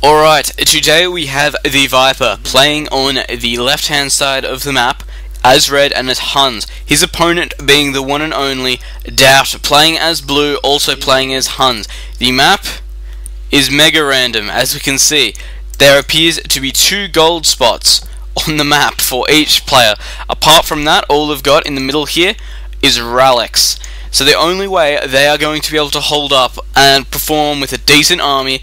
Alright, today we have TheViper playing on the left hand side of the map as red and as Huns. His opponent being the one and only Doubt, playing as blue, also playing as Huns. The map is mega random, as we can see. There appears to be 2 gold spots on the map for each player. Apart from that, all they've got in the middle here is relics. So the only way they are going to be able to hold up and perform with a decent army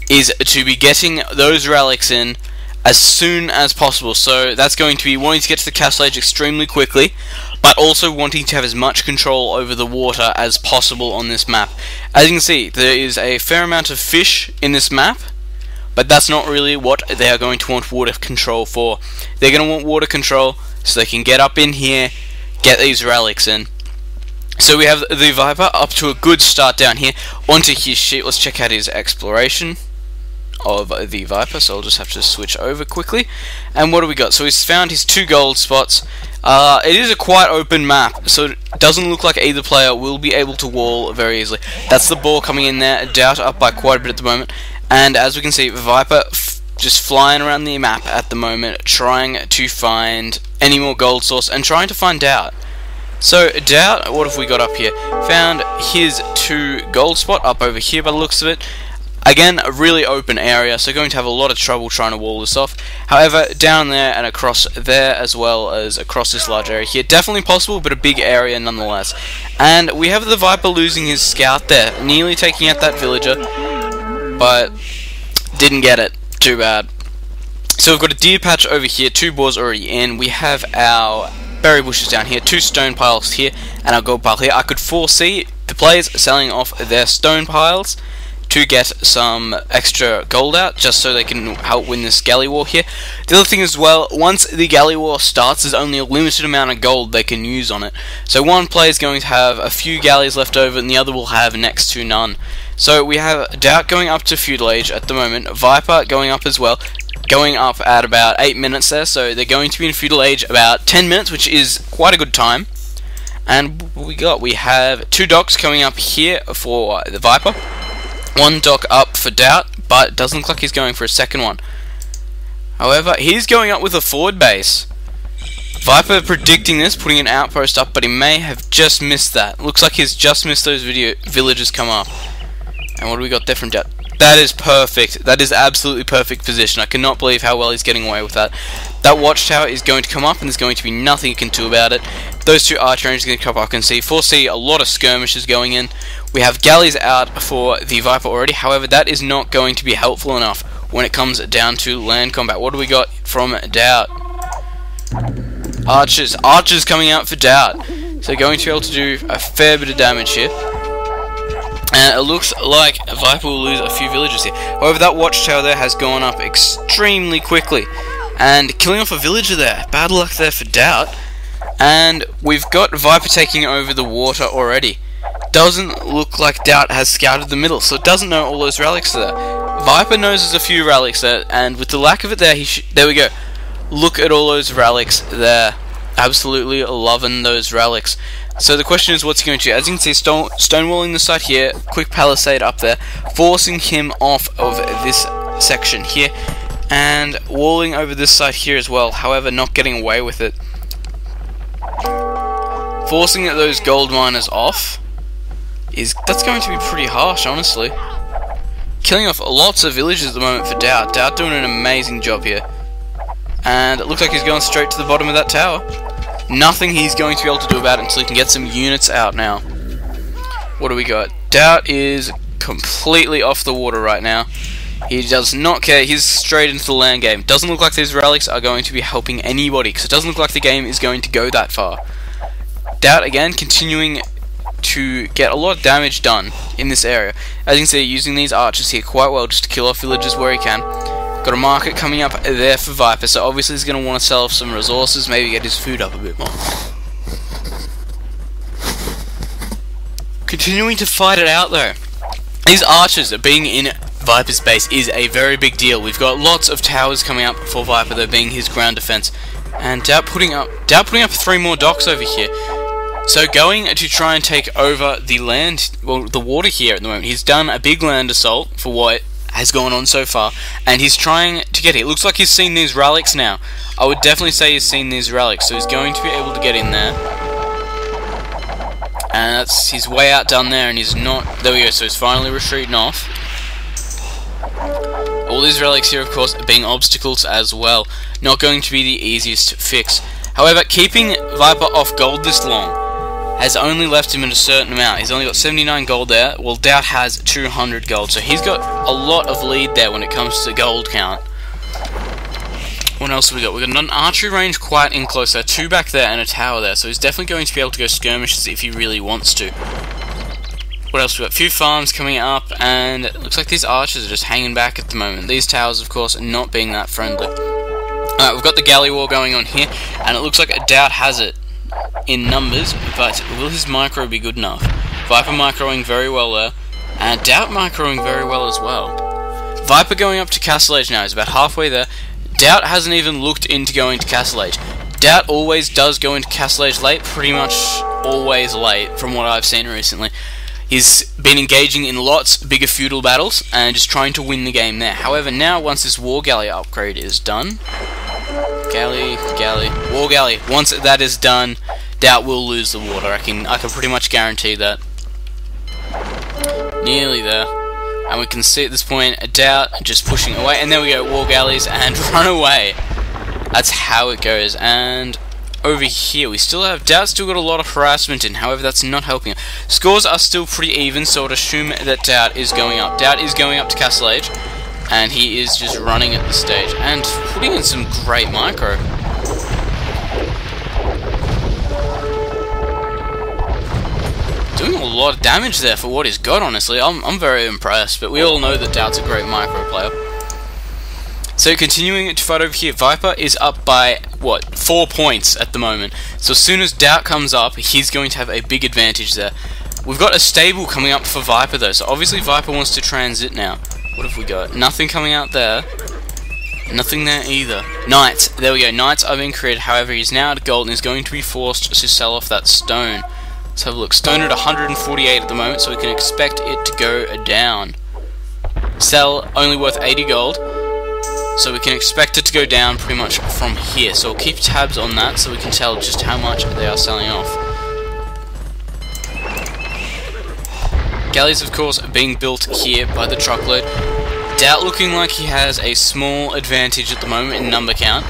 is to be getting those relics in as soon as possible. So that's going to be wanting to get to the castle age extremely quickly, but also wanting to have as much control over the water as possible on this map. As you can see, there is a fair amount of fish in this map, but that's not really what they are going to want water control for. They're going to want water control so they can get up in here, get these relics in. So we have TheViper up to a good start down here. Onto his sheet, let's check out his exploration of TheViper, so I'll just have to switch over quickly. And what do we got? So he's found his 2 gold spots. It is a quite open map, so it doesn't look like either player will be able to wall very easily. That's the ball coming in there. Doubt up by quite a bit at the moment, and as we can see, Viper just flying around the map at the moment, trying to find any more gold source and trying to find Doubt. So Doubt, what have we got up here? Found his 2 gold spot up over here by the looks of it. Again, a really open area, so going to have a lot of trouble trying to wall this off. However, down there and across there, as well as across this large area here, definitely possible, but a big area nonetheless. And we have TheViper losing his scout there, nearly taking out that villager, but didn't get it. Too bad. So we've got a deer patch over here, 2 boars already in. We have our berry bushes down here, 2 stone piles here, and our gold pile here. I could foresee the players selling off their stone piles to get some extra gold out, just so they can help win this galley war here. The other thing as well, once the galley war starts, there's only a limited amount of gold they can use on it. So one player is going to have a few galleys left over, and the other will have next to none. So we have Doubt going up to feudal age at the moment, Viper going up as well, going up at about 8 minutes there, so they're going to be in feudal age about 10 minutes, which is quite a good time. And what we have 2 docks coming up here for TheViper. 1 dock up for Doubt, but it doesn't look like he's going for a second one. However, he's going up with a forward base. Viper predicting this, putting an outpost up, but he may have just missed that. Looks like he's just missed those villagers come up. And what do we got there from Doubt? That is perfect. That is absolutely perfect position. I cannot believe how well he's getting away with that. That watchtower is going to come up, and there's going to be nothing you can do about it. Those 2 archer rangers are going to come up. I can foresee a lot of skirmishes going in. We have galleys out for TheViper already. However, that is not going to be helpful enough when it comes down to land combat. What do we got from Doubt? Archers. Archers coming out for Doubt. So going to be able to do a fair bit of damage here. And it looks like Viper will lose a few villagers here. However, that watchtower there has gone up extremely quickly, and killing off a villager there. Bad luck there for Doubt. And we've got Viper taking over the water already. Doesn't look like Doubt has scouted the middle, so it doesn't know all those relics there. Viper knows there's a few relics there, and with the lack of it there, there we go. Look at all those relics there. Absolutely loving those relics. So the question is, what's he going to do? As you can see, stonewalling the side here, quick palisade up there, forcing him off of this section here, and walling over this side here as well, however not getting away with it. Forcing those gold miners off, that's going to be pretty harsh, honestly. Killing off lots of villages at the moment for Doubt. Doubt doing an amazing job here. And it looks like he's going straight to the bottom of that tower. Nothing he's going to be able to do about it until he can get some units out now. What do we got? Doubt is completely off the water right now. He does not care. He's straight into the land game. Doesn't look like these relics are going to be helping anybody, because it doesn't look like the game is going to go that far. Doubt again continuing to get a lot of damage done in this area. As you can see, using these archers here quite well just to kill off villagers where he can. Got a market coming up there for Viper, so obviously he's going to want to sell some resources, maybe get his food up a bit more. Continuing to fight it out though. These archers being in Viper's base is a very big deal. We've got lots of towers coming up for Viper, though, being his ground defense. And Doubt putting up 3 more docks over here. So going to try and take over the land, well, the water here at the moment. He's done a big land assault for what has gone on so far, and he's trying to get it. It looks like he's seen these relics now. I would definitely say he's seen these relics, so he's going to be able to get in there. And he's way outdone there, and he's not. There we go. So he's finally retreating off. All these relics here, of course, being obstacles as well. Not going to be the easiest to fix. However, keeping Viper off gold this long has only left him in a certain amount. He's only got 79 gold there, while Doubt has 200 gold. So he's got a lot of lead there when it comes to gold count. What else have we got? We've got an archery range quite in close there, 2 back there and a tower there. So he's definitely going to be able to go skirmishes if he really wants to. What else we got? A few farms coming up, and it looks like these archers are just hanging back at the moment. These towers, of course, not being that friendly. Alright, we've got the galley war going on here, and it looks like Doubt has it in numbers, but will his micro be good enough? Viper microing very well there, and Doubt microing very well as well. Viper going up to Castle Age now, he's about halfway there. Doubt hasn't even looked into going to Castle Age. Doubt always does go into Castle Age late, pretty much always late from what I've seen recently. He's been engaging in lots bigger feudal battles and just trying to win the game there. However, now once this War Galley upgrade is done, War Galley, once that is done, Doubt will lose the water. I can pretty much guarantee that. Nearly there. And we can see at this point, Doubt just pushing away, and there we go, War Galleys, and run away. That's how it goes, and over here we still have Doubt still got a lot of harassment in, however that's not helping him. Scores are still pretty even, so I'd assume that Doubt is going up. Doubt is going up to Castle Age, and he is just running at the stage, and putting in some great micro. Doing a lot of damage there for what he's got, honestly. I'm very impressed, but we all know that Doubt's a great micro player. So continuing to fight over here, Viper is up by, what, 4 points at the moment. So as soon as Doubt comes up, he's going to have a big advantage there. We've got a stable coming up for Viper though, so obviously Viper wants to transit now. What have we got? Nothing coming out there. Nothing there either. Knights, there we go, Knights are being created, however he's now at gold and is going to be forced to sell off that stone. Let's have a look. Stone at 148 at the moment, so we can expect it to go down. Sell, only worth 80 gold. So we can expect it to go down pretty much from here. So we'll keep tabs on that so we can tell just how much they are selling off. Galleys, of course, being built here by the truckload. Doubt looking like he has a small advantage at the moment in number count.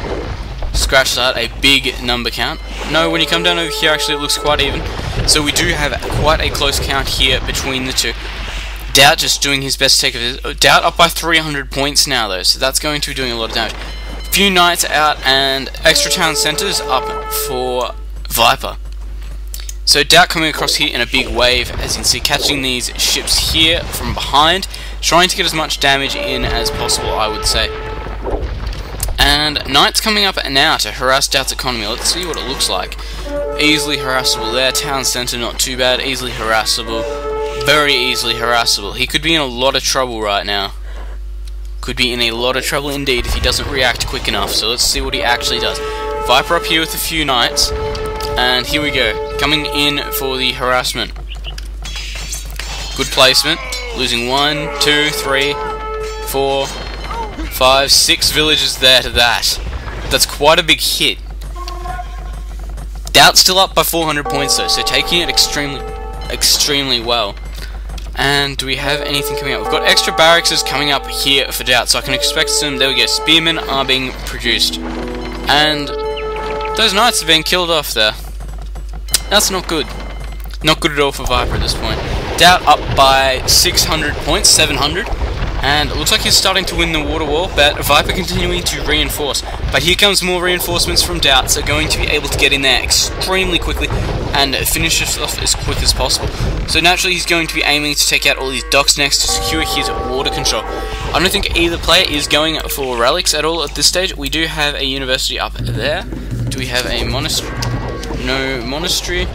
Scratch that, a big number count. No, when you come down over here, actually it looks quite even. So we do have quite a close count here between the two. Doubt just doing his best take of it. Doubt up by 300 points now though, so that's going to be doing a lot of damage. Few Knights out and extra town centers up for Viper. So Doubt coming across here in a big wave, as you can see, catching these ships here from behind, trying to get as much damage in as possible, I would say. And Knights coming up now to harass Doubt's economy. Let's see what it looks like. Easily harassable there, town center not too bad, easily harassable. Very easily harassable. He could be in a lot of trouble right now. Could be in a lot of trouble indeed if he doesn't react quick enough. So let's see what he actually does. Viper up here with a few Knights. And here we go. Coming in for the harassment. Good placement. Losing 1, 2, 3, 4, 5, 6 villages there to that. That's quite a big hit. Doubt's still up by 400 points though, so taking it extremely well. And do we have anything coming up? We've got extra barracks coming up here for Doubt, so I can expect some. There we go, spearmen are being produced. And those Knights are being killed off there. That's not good. Not good at all for Viper at this point. Doubt up by 600 points, 700. And it looks like he's starting to win the water war, but Viper continuing to reinforce. But here comes more reinforcements from Doubt, so going to be able to get in there extremely quickly and finish this off as quick as possible. So naturally he's going to be aiming to take out all these docks next to secure his water control. I don't think either player is going for relics at all at this stage. We do have a university up there. Do we have a monastery? No monastery.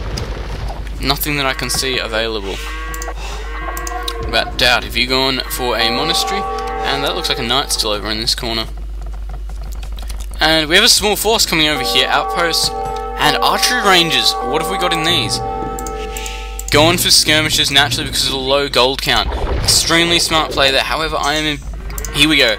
Nothing that I can see available. But Doubt, have you gone for a monastery? And that looks like a knight still over in this corner. And we have a small force coming over here, outposts and archery ranges. What have we got in these? Going for skirmishes naturally because of the low gold count. Extremely smart play there. However, I am here we go.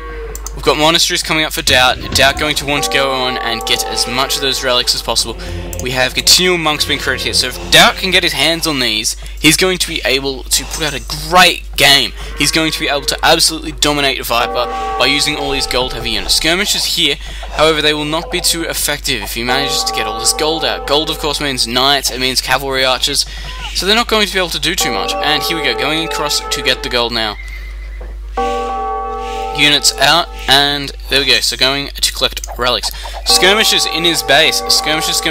We've got monasteries coming up for Doubt. Doubt going to want to go on and get as much of those relics as possible. We have continual monks being created here, so if Doubt can get his hands on these, he's going to be able to put out a great game. He's going to be able to absolutely dominate Viper by using all these gold heavy units. Skirmishers here, however, they will not be too effective if he manages to get all this gold out. Gold, of course, means knights, it means cavalry archers, so they're not going to be able to do too much. And here we go, going across to get the gold now. Units out, and there we go, so going to collect relics. Skirmishers in his base, skirmishers,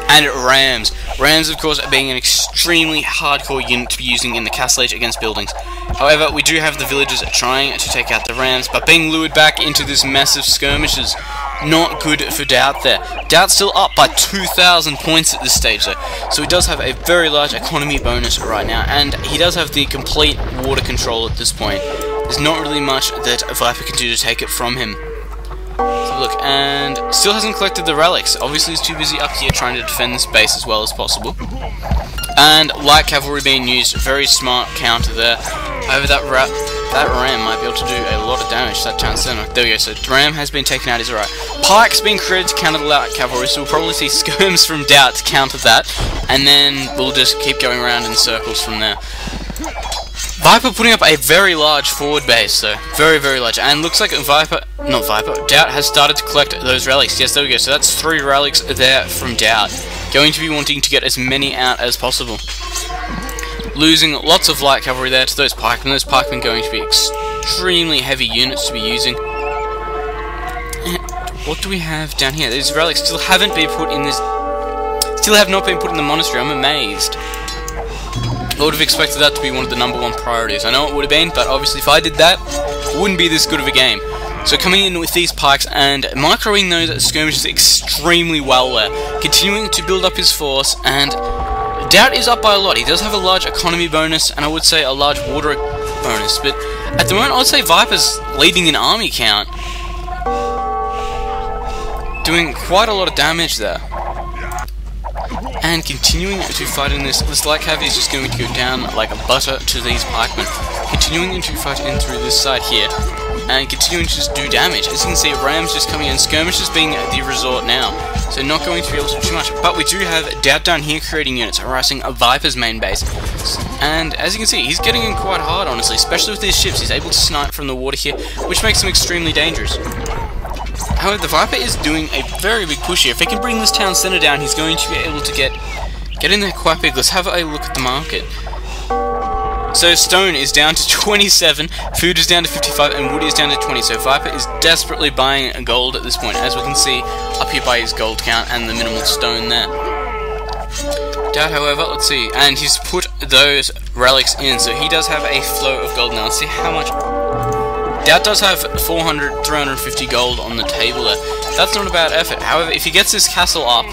and rams. Rams, of course, being an extremely hardcore unit to be using in the castle age against buildings. However, we do have the villagers trying to take out the rams, but being lured back into this mess of skirmishers. Not good for Doubt there. Doubt's still up by 2,000 points at this stage though, so he does have a very large economy bonus right now, and he does have the complete water control at this point. There's not really much that Viper can do to take it from him. So look, and still hasn't collected the relics. Obviously he's too busy up here trying to defend this base as well as possible. And light cavalry being used, very smart counter there. However, that ram might be able to do a lot of damage to that town center. There we go, so ram has been taken out, he's alright. Pike's being created to counter the light cavalry, so we'll probably see skirms from Doubt to counter that, and then we'll just keep going around in circles from there. Viper putting up a very large forward base though, very large, and looks like Doubt has started to collect those relics. Yes, there we go, so that's 3 relics there from Doubt. Going to be wanting to get as many out as possible. Losing lots of light cavalry there to those pikemen. Those pikemen going to be extremely heavy units to be using. And what do we have down here? These relics still haven't been put in this. Still have not been put in the monastery. I'm amazed. I would have expected that to be one of the #1 priorities. I know it would have been, but obviously if I did that, it wouldn't be this good of a game. So coming in with these pikes and microing those skirmishes extremely well there. Continuing to build up his force, and Doubt is up by a lot. He does have a large economy bonus, and I would say a large water bonus, but at the moment I would say Viper's leading in army count. Doing quite a lot of damage there. And continuing to fight in this light cav is just going to go down like butter to these pikemen. Continuing to fight in through this side here, and continuing to just do damage. As you can see, rams just coming in, skirmishers being the resort now, so not going to be able to do too much. But we do have Doubt down here creating units, harassing a Viper's main base. And as you can see, he's getting in quite hard, honestly, especially with these ships. He's able to snipe from the water here, which makes him extremely dangerous. However, the Viper is doing a very big push here. If he can bring this town center down, he's going to be able to get in there quite big. Let's have a look at the market. So stone is down to 27, food is down to 55, and wood is down to 20. So Viper is desperately buying gold at this point, as we can see up here by his gold count and the minimal stone there. Doubt, however, let's see, and he's put those relics in, so he does have a flow of gold now. Let's see how much. Doubt does have 400, 350 gold on the table there. That's not a bad effort. However, if he gets this castle up,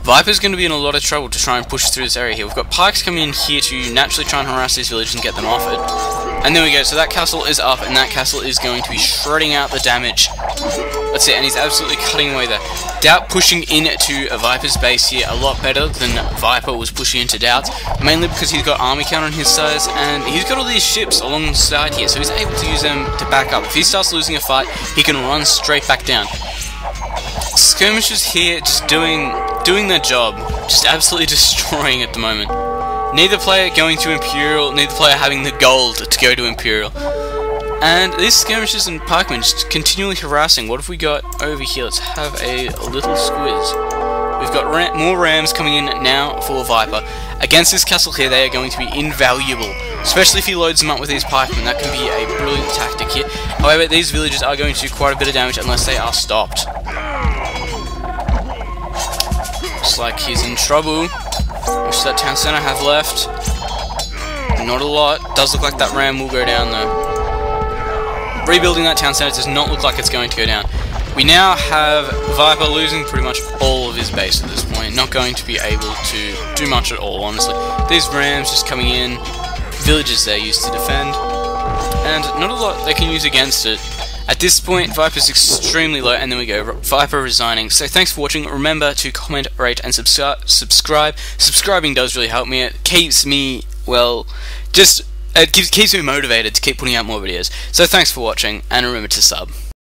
Viper's going to be in a lot of trouble to try and push through this area here. We've got pikes coming in here to naturally try and harass these villages and get them off it. And there we go, so that castle is up, and that castle is going to be shredding out the damage. Let's see, and he's absolutely cutting away there. Doubt pushing into a Viper's base here a lot better than Viper was pushing into Doubt's, mainly because he's got army count on his size, and he's got all these ships along the side here, so he's able to use them to back up. If he starts losing a fight, he can run straight back down. Skirmishers here just doing their job, just absolutely destroying at the moment. Neither player going to Imperial, neither player having the gold to go to Imperial. And these skirmishers and pikemen just continually harassing. What have we got over here? Let's have a little squiz. We've got more rams coming in now for Viper. Against this castle here, they are going to be invaluable, especially if he loads them up with these pikemen. That can be a brilliant tactic here. However, these villagers are going to do quite a bit of damage unless they are stopped. Looks like he's in trouble. Which that town center have left? Not a lot. Does look like that ram will go down though. Rebuilding that town center does not look like it's going to go down. We now have Viper losing pretty much all of his base at this point. Not going to be able to do much at all, honestly. These rams just coming in. Villages they're used to defend. And not a lot they can use against it. At this point, Viper's extremely low, and then we go, Viper resigning. So thanks for watching. Remember to comment, rate, and subscribe. Subscribing does really help me. It keeps me, well, just it keeps me motivated to keep putting out more videos. So thanks for watching, and remember to sub.